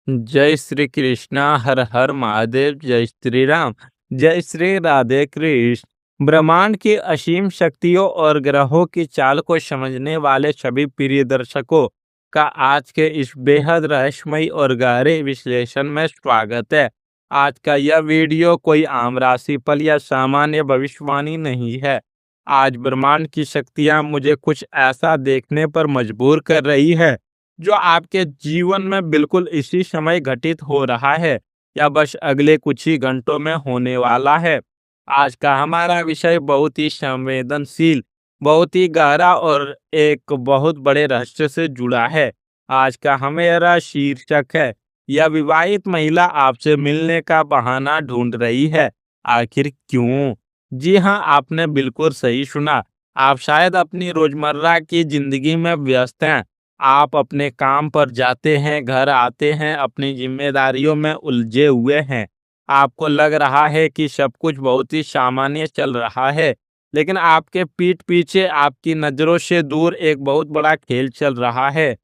जय श्री कृष्णा हर हर महादेव जय श्री राम। जय श्री राधे कृष्ण। ब्रह्मांड की असीम शक्तियों और ग्रहों की चाल को समझने वाले सभी प्रिय दर्शकों का आज के इस बेहद रहस्यमयी और गहरे विश्लेषण में स्वागत है। आज का यह वीडियो कोई आम राशिफल या सामान्य भविष्यवाणी नहीं है। आज ब्रह्मांड की शक्तियां मुझे कुछ ऐसा देखने पर मजबूर कर रही है जो आपके जीवन में बिल्कुल इसी समय घटित हो रहा है या बस अगले कुछ ही घंटों में होने वाला है। आज का हमारा विषय बहुत ही संवेदनशील, बहुत ही गहरा और एक बहुत बड़े रहस्य से जुड़ा है। आज का हमारा शीर्षक है, यह विवाहित महिला आपसे मिलने का बहाना ढूंढ रही है, आखिर क्यों? जी हाँ, आपने बिल्कुल सही सुना। आप शायद अपनी रोजमर्रा की जिंदगी में व्यस्त हैं। आप अपने काम पर जाते हैं, घर आते हैं, अपनी जिम्मेदारियों में उलझे हुए हैं। आपको लग रहा है कि सब कुछ बहुत ही सामान्य चल रहा है, लेकिन आपके पीठ पीछे आपकी नज़रों से दूर एक बहुत बड़ा खेल चल रहा है।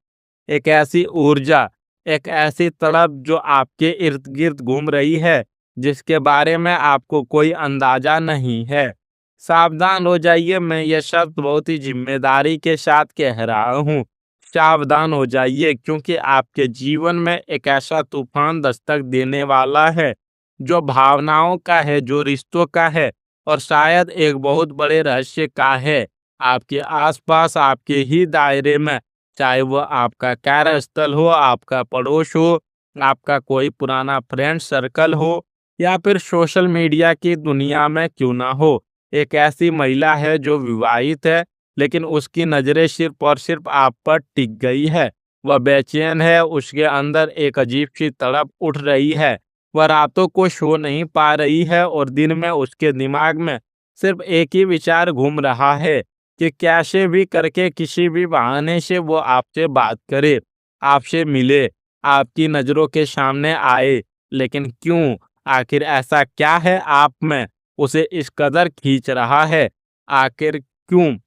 एक ऐसी ऊर्जा, एक ऐसी तड़प जो आपके इर्द-गिर्द घूम रही है, जिसके बारे में आपको कोई अंदाजा नहीं है। सावधान हो जाइए, मैं ये शब्द बहुत ही ज़िम्मेदारी के साथ कह रहा हूँ। सावधान हो जाइए क्योंकि आपके जीवन में एक ऐसा तूफ़ान दस्तक देने वाला है, जो भावनाओं का है, जो रिश्तों का है और शायद एक बहुत बड़े रहस्य का है। आपके आस-पास, आपके ही दायरे में, चाहे वो आपका कार्यस्थल हो, आपका पड़ोस हो, आपका कोई पुराना फ्रेंड सर्कल हो या फिर सोशल मीडिया की दुनिया में क्यों ना हो, एक ऐसी महिला है जो विवाहित है, लेकिन उसकी नज़रें सिर्फ और सिर्फ आप पर टिक गई है। वह बेचैन है, उसके अंदर एक अजीब-सी तड़प उठ रही है। वह रातों को सो नहीं पा रही है और दिन में उसके दिमाग में सिर्फ एक ही विचार घूम रहा है कि कैसे भी करके किसी भी बहाने से वो आपसे बात करे, आपसे मिले, आपकी नज़रों के सामने आए। लेकिन क्यों? आखिर ऐसा क्या है आप में उसे इस कदर खींच रहा है? आखिर क्यों?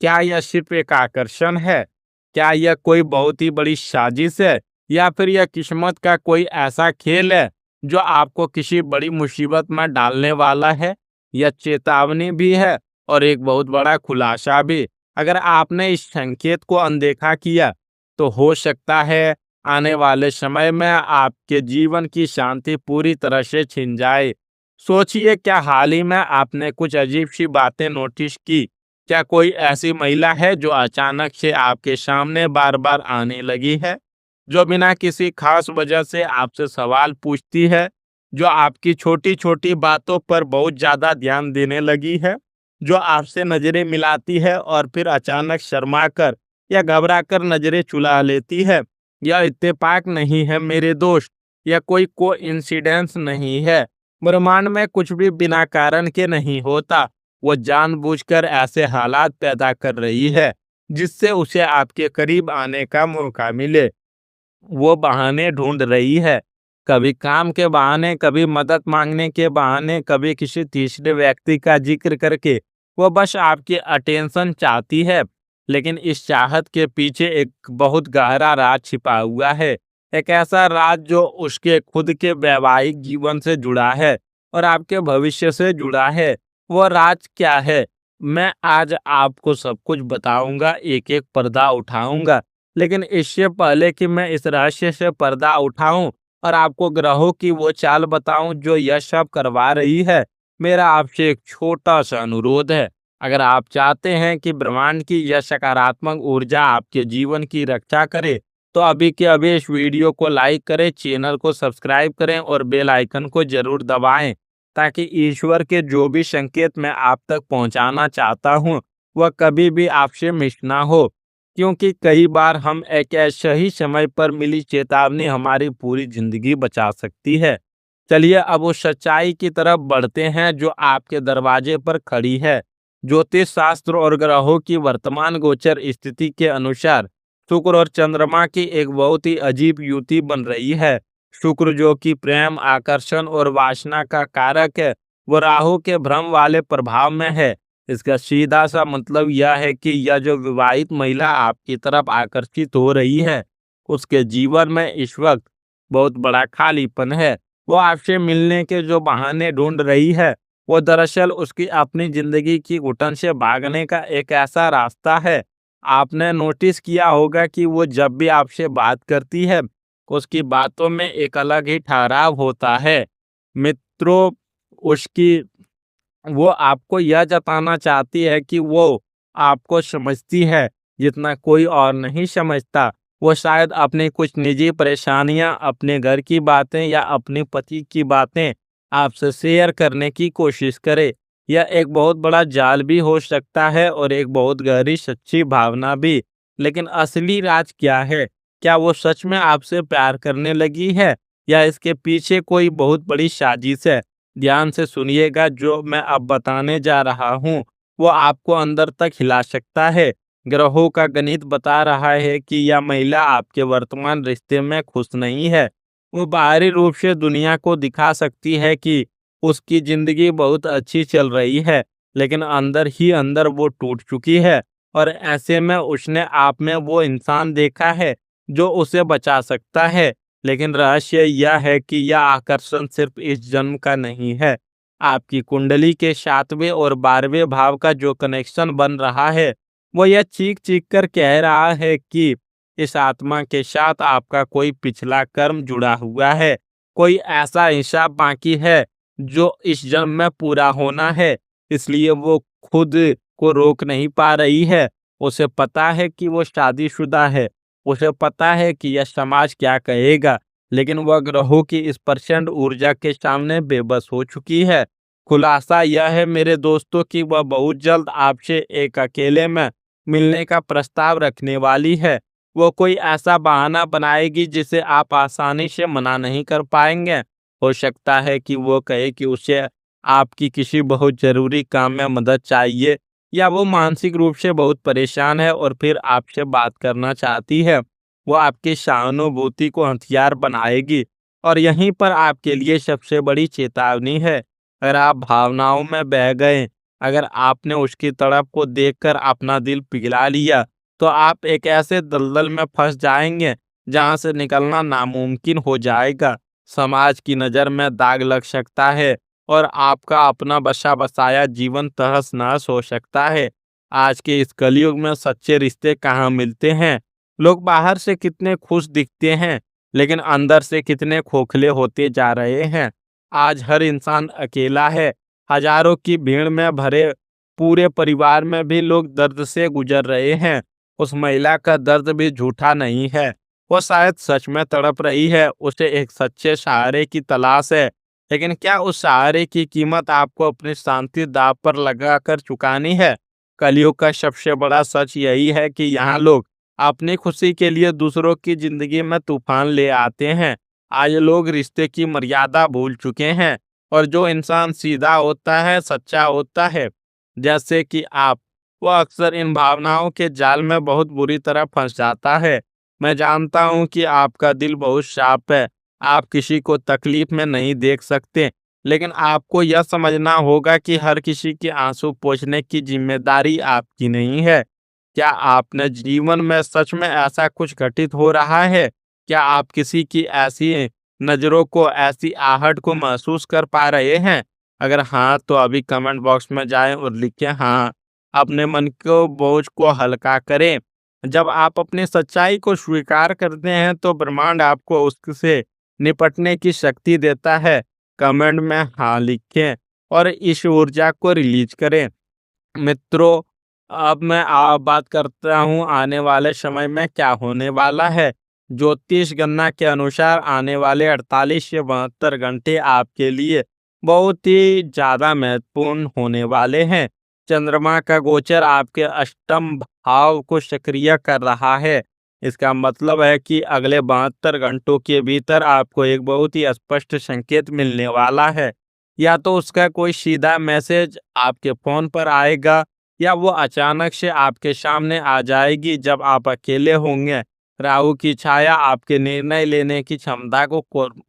क्या यह सिर्फ एक आकर्षण है? क्या यह कोई बहुत ही बड़ी साजिश है? या फिर यह किस्मत का कोई ऐसा खेल है जो आपको किसी बड़ी मुसीबत में डालने वाला है? यह चेतावनी भी है और एक बहुत बड़ा खुलासा भी। अगर आपने इस संकेत को अनदेखा किया, तो हो सकता है आने वाले समय में आपके जीवन की शांति पूरी तरह से छिन जाए। सोचिए, क्या हाल ही में आपने कुछ अजीब-सी बातें नोटिस की? क्या कोई ऐसी महिला है जो अचानक से आपके सामने बार-बार आने लगी है? जो बिना किसी खास वजह से आपसे सवाल पूछती है? जो आपकी छोटी-छोटी बातों पर बहुत ज़्यादा ध्यान देने लगी है? जो आपसे नज़रें मिलाती है और फिर अचानक शर्मा कर या घबरा कर नज़रें चुरा लेती है? यह इत्तेफाक नहीं है मेरे दोस्त, यह कोई कोइंसिडेंस नहीं है। ब्रह्मांड में कुछ भी बिना कारण के नहीं होता। वो जानबूझकर ऐसे हालात पैदा कर रही है जिससे उसे आपके करीब आने का मौका मिले। वो बहाने ढूंढ रही है, कभी काम के बहाने, कभी मदद मांगने के बहाने, कभी किसी तीसरे व्यक्ति का जिक्र करके। वो बस आपकी अटेंशन चाहती है, लेकिन इस चाहत के पीछे एक बहुत गहरा राज छिपा हुआ है। एक ऐसा राज जो उसके खुद के वैवाहिक जीवन से जुड़ा है और आपके भविष्य से जुड़ा है। वो राज क्या है? मैं आज आपको सब कुछ बताऊंगा, एक एक पर्दा उठाऊंगा। लेकिन इससे पहले कि मैं इस रहस्य से पर्दा उठाऊं और आपको ग्रहों की वो चाल बताऊं जो यह सब करवा रही है, मेरा आपसे एक छोटा सा अनुरोध है। अगर आप चाहते हैं कि ब्रह्मांड की यह सकारात्मक ऊर्जा आपके जीवन की रक्षा करे, तो अभी के अभी इस वीडियो को लाइक करें, चैनल को सब्सक्राइब करें और बेल आइकन को जरूर दबाएं, ताकि ईश्वर के जो भी संकेत मैं आप तक पहुंचाना चाहता हूं, वह कभी भी आपसे मिस ना हो। क्योंकि कई बार हम एक ऐसे ही समय पर मिली चेतावनी हमारी पूरी जिंदगी बचा सकती है। चलिए अब उस सच्चाई की तरफ बढ़ते हैं जो आपके दरवाजे पर खड़ी है। ज्योतिष शास्त्र और ग्रहों की वर्तमान गोचर स्थिति के अनुसार शुक्र और चंद्रमा की एक बहुत ही अजीब युति बन रही है। शुक्र जो कि प्रेम, आकर्षण और वासना का कारक है, वो राहु के भ्रम वाले प्रभाव में है। इसका सीधा सा मतलब यह है कि यह जो विवाहित महिला आपकी तरफ आकर्षित हो रही है, उसके जीवन में इस वक्त बहुत बड़ा खालीपन है। वो आपसे मिलने के जो बहाने ढूंढ रही है, वो दरअसल उसकी अपनी जिंदगी की घुटन से भागने का एक ऐसा रास्ता है। आपने नोटिस किया होगा कि वो जब भी आपसे बात करती है, उसकी बातों में एक अलग ही ठहराव होता है। मित्रों, उसकी वो आपको यह जताना चाहती है कि वो आपको समझती है, जितना कोई और नहीं समझता। वो शायद अपनी कुछ निजी परेशानियां, अपने घर की बातें या अपने पति की बातें आपसे शेयर करने की कोशिश करे। यह एक बहुत बड़ा जाल भी हो सकता है और एक बहुत गहरी सच्ची भावना भी। लेकिन असली राज क्या है? क्या वो सच में आपसे प्यार करने लगी है, या इसके पीछे कोई बहुत बड़ी साजिश है? ध्यान से सुनिएगा, जो मैं अब बताने जा रहा हूँ वो आपको अंदर तक हिला सकता है। ग्रहों का गणित बता रहा है कि यह महिला आपके वर्तमान रिश्ते में खुश नहीं है। वो बाहरी रूप से दुनिया को दिखा सकती है कि उसकी जिंदगी बहुत अच्छी चल रही है, लेकिन अंदर ही अंदर वो टूट चुकी है। और ऐसे में उसने आप में वो इंसान देखा है जो उसे बचा सकता है। लेकिन रहस्य यह है कि यह आकर्षण सिर्फ इस जन्म का नहीं है। आपकी कुंडली के 7वें और 12वें भाव का जो कनेक्शन बन रहा है, वो यह चीख चीख कर कह रहा है कि इस आत्मा के साथ आपका कोई पिछला कर्म जुड़ा हुआ है। कोई ऐसा हिसाब बाकी है जो इस जन्म में पूरा होना है। इसलिए वो खुद को रोक नहीं पा रही है। उसे पता है कि वो शादीशुदा है। उसे पता है कि यह समाज क्या कहेगा, लेकिन वह ग्रहों की इस प्रचंड ऊर्जा के सामने बेबस हो चुकी है। खुलासा यह है मेरे दोस्तों कि वह बहुत जल्द आपसे एक अकेले में मिलने का प्रस्ताव रखने वाली है। वो कोई ऐसा बहाना बनाएगी जिसे आप आसानी से मना नहीं कर पाएंगे। हो सकता है कि वो कहे कि उसे आपकी किसी बहुत जरूरी काम में मदद चाहिए, या वो मानसिक रूप से बहुत परेशान है और फिर आपसे बात करना चाहती है। वो आपकी सहानुभूति को हथियार बनाएगी। और यहीं पर आपके लिए सबसे बड़ी चेतावनी है। अगर आप भावनाओं में बह गए, अगर आपने उसकी तड़प को देखकर अपना दिल पिघला लिया, तो आप एक ऐसे दलदल में फंस जाएंगे जहां से निकलना नामुमकिन हो जाएगा। समाज की नज़र में दाग लग सकता है और आपका अपना बसा बसाया जीवन तहस नहस हो सकता है। आज के इस कलयुग में सच्चे रिश्ते कहाँ मिलते हैं? लोग बाहर से कितने खुश दिखते हैं, लेकिन अंदर से कितने खोखले होते जा रहे हैं। आज हर इंसान अकेला है। हजारों की भीड़ में भरे पूरे परिवार में भी लोग दर्द से गुजर रहे हैं। उस महिला का दर्द भी झूठा नहीं है। वो शायद सच में तड़प रही है। उसे एक सच्चे सहारे की तलाश है। लेकिन क्या उस सहारे की कीमत आपको अपनी शांति दांव पर लगाकर चुकानी है? कलयुग का सबसे बड़ा सच यही है कि यहाँ लोग अपनी खुशी के लिए दूसरों की जिंदगी में तूफान ले आते हैं। आज लोग रिश्ते की मर्यादा भूल चुके हैं, और जो इंसान सीधा होता है, सच्चा होता है, जैसे कि आप, वो अक्सर इन भावनाओं के जाल में बहुत बुरी तरह फंस जाता है। मैं जानता हूँ कि आपका दिल बहुत साफ है। आप किसी को तकलीफ में नहीं देख सकते, लेकिन आपको यह समझना होगा कि हर किसी के आंसू पोंछने की जिम्मेदारी आपकी नहीं है। क्या आपने जीवन में सच में ऐसा कुछ घटित हो रहा है? क्या आप किसी की ऐसी नज़रों को, ऐसी आहट को महसूस कर पा रहे हैं? अगर हाँ, तो अभी कमेंट बॉक्स में जाएं और लिखें हाँ। अपने मन को बोझ को हल्का करें। जब आप अपनी सच्चाई को स्वीकार करते हैं, तो ब्रह्मांड आपको उससे निपटने की शक्ति देता है। कमेंट में हाँ लिखें और इस ऊर्जा को रिलीज करें। मित्रों, अब मैं बात करता हूँ आने वाले समय में क्या होने वाला है। ज्योतिष गणना के अनुसार आने वाले 48 से 72 घंटे आपके लिए बहुत ही ज़्यादा महत्वपूर्ण होने वाले हैं। चंद्रमा का गोचर आपके अष्टम भाव को सक्रिय कर रहा है। इसका मतलब है कि अगले 72 घंटों के भीतर आपको एक बहुत ही स्पष्ट संकेत मिलने वाला है। या तो उसका कोई सीधा मैसेज आपके फोन पर आएगा, या वो अचानक से आपके सामने आ जाएगी जब आप अकेले होंगे। राहु की छाया आपके निर्णय लेने की क्षमता को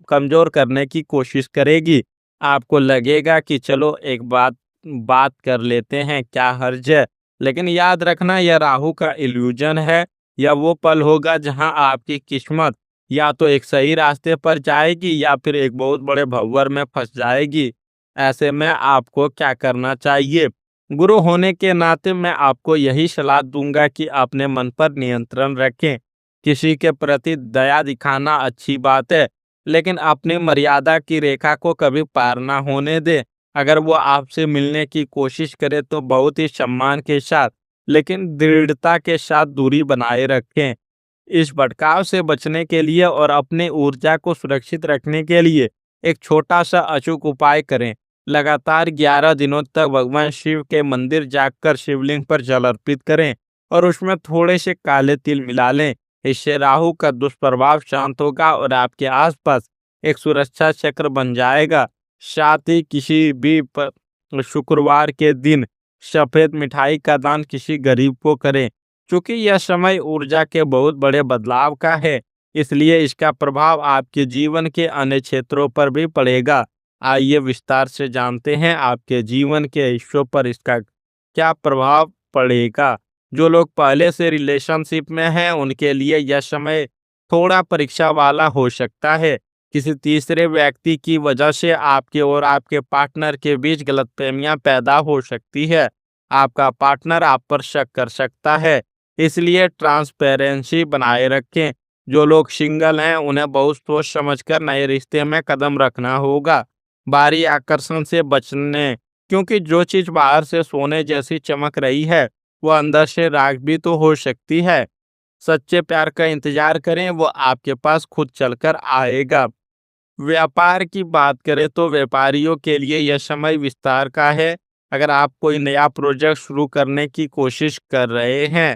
कमजोर करने की कोशिश करेगी। आपको लगेगा कि चलो एक बात बात कर लेते हैं, क्या हर्ज है। लेकिन याद रखना, यह राहु का इल्यूजन है। यह वो पल होगा जहां आपकी किस्मत या तो एक सही रास्ते पर जाएगी या फिर एक बहुत बड़े भंवर में फंस जाएगी। ऐसे में आपको क्या करना चाहिए? गुरु होने के नाते मैं आपको यही सलाह दूंगा कि अपने मन पर नियंत्रण रखें। किसी के प्रति दया दिखाना अच्छी बात है, लेकिन अपनी मर्यादा की रेखा को कभी पार ना होने दें। अगर वो आपसे मिलने की कोशिश करे तो बहुत ही सम्मान के साथ, लेकिन दृढ़ता के साथ दूरी बनाए रखें। इस भटकाव से बचने के लिए और अपनी ऊर्जा को सुरक्षित रखने के लिए एक छोटा सा अचूक उपाय करें। लगातार 11 दिनों तक भगवान शिव के मंदिर जाकर शिवलिंग पर जल अर्पित करें और उसमें थोड़े से काले तिल मिला लें। इससे राहु का दुष्प्रभाव शांत होगा और आपके आसपास एक सुरक्षा चक्र बन जाएगा। साथ ही किसी भी शुक्रवार के दिन सफेद मिठाई का दान किसी गरीब को करें। चूंकि यह समय ऊर्जा के बहुत बड़े बदलाव का है, इसलिए इसका प्रभाव आपके जीवन के अन्य क्षेत्रों पर भी पड़ेगा। आइए विस्तार से जानते हैं आपके जीवन के हिस्सों पर इसका क्या प्रभाव पड़ेगा। जो लोग पहले से रिलेशनशिप में हैं, उनके लिए यह समय थोड़ा परीक्षा वाला हो सकता है। किसी तीसरे व्यक्ति की वजह से आपके और आपके पार्टनर के बीच गलतफहमियां पैदा हो सकती है। आपका पार्टनर आप पर शक कर सकता है, इसलिए ट्रांसपेरेंसी बनाए रखें। जो लोग सिंगल हैं, उन्हें बहुत सोच समझकर नए रिश्ते में कदम रखना होगा। बाहरी आकर्षण से बचने, क्योंकि जो चीज बाहर से सोने जैसी चमक रही है, वो अंदर से राख भी तो हो सकती है। सच्चे प्यार का इंतजार करें, वो आपके पास खुद चलकर आएगा। व्यापार की बात करें तो व्यापारियों के लिए यह समय विस्तार का है। अगर आप कोई नया प्रोजेक्ट शुरू करने की कोशिश कर रहे हैं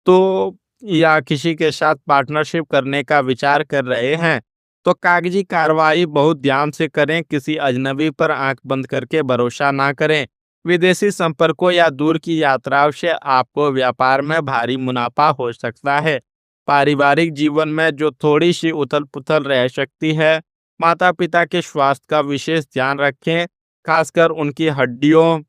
तो या किसी के साथ पार्टनरशिप करने का विचार कर रहे हैं, तो कागजी कार्रवाई बहुत ध्यान से करें। किसी अजनबी पर आंख बंद करके भरोसा ना करें। विदेशी संपर्कों या दूर की यात्राओं से आपको व्यापार में भारी मुनाफा हो सकता है। पारिवारिक जीवन में जो थोड़ी सी उथल पुथल रह सकती है, माता पिता के स्वास्थ्य का विशेष ध्यान रखें। खासकर उनकी हड्डियों,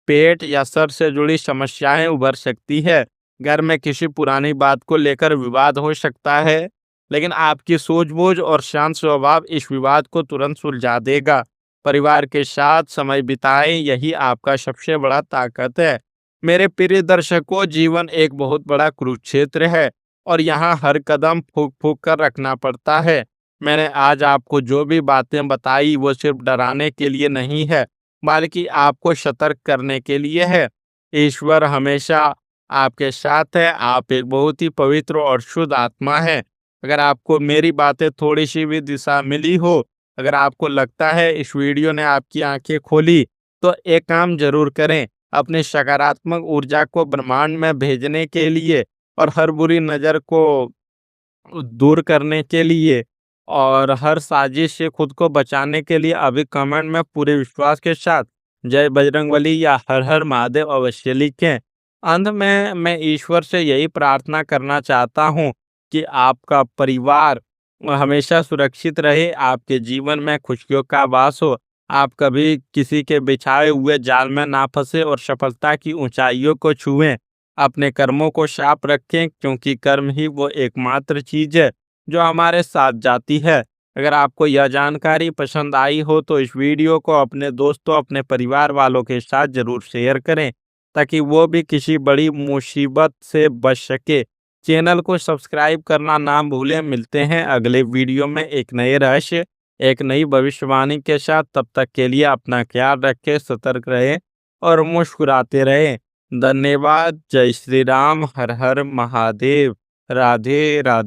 पेट या सर से जुड़ी समस्याएं उभर सकती है। घर में किसी पुरानी बात को लेकर विवाद हो सकता है, लेकिन आपकी सूझबूझ और शांत स्वभाव इस विवाद को तुरंत सुलझा देगा। परिवार के साथ समय बिताएं, यही आपका सबसे बड़ा ताकत है। मेरे प्रिय दर्शकों, जीवन एक बहुत बड़ा कुरुक्षेत्र है और यहाँ हर कदम फूक फूक कर रखना पड़ता है। मैंने आज आपको जो भी बातें बताई वो सिर्फ डराने के लिए नहीं है, बल्कि आपको सतर्क करने के लिए है। ईश्वर हमेशा आपके साथ है। आप एक बहुत ही पवित्र और शुद्ध आत्मा है। अगर आपको मेरी बातें थोड़ी सी भी दिशा मिली हो, अगर आपको लगता है इस वीडियो ने आपकी आंखें खोली, तो एक काम जरूर करें। अपनी सकारात्मक ऊर्जा को ब्रह्मांड में भेजने के लिए और हर बुरी नज़र को दूर करने के लिए और हर साजिश से खुद को बचाने के लिए अभी कमेंट में पूरे विश्वास के साथ जय बजरंगबली या हर हर महादेव अवश्य लिखें। अंत में मैं ईश्वर से यही प्रार्थना करना चाहता हूँ कि आपका परिवार हमेशा सुरक्षित रहे, आपके जीवन में खुशियों का वास हो, आप कभी किसी के बिछाए हुए जाल में ना फंसे और सफलता की ऊंचाइयों को छुएं। अपने कर्मों को साफ रखें, क्योंकि कर्म ही वो एकमात्र चीज है जो हमारे साथ जाती है। अगर आपको यह जानकारी पसंद आई हो तो इस वीडियो को अपने दोस्तों, अपने परिवार वालों के साथ जरूर शेयर करें, ताकि वो भी किसी बड़ी मुसीबत से बच सके। चैनल को सब्सक्राइब करना ना भूलें। मिलते हैं अगले वीडियो में एक नए रहस्य, एक नई भविष्यवाणी के साथ। तब तक के लिए अपना ख्याल रखें, सतर्क रहें और मुस्कुराते रहें। धन्यवाद। जय श्री राम। हर हर महादेव। राधे राधे।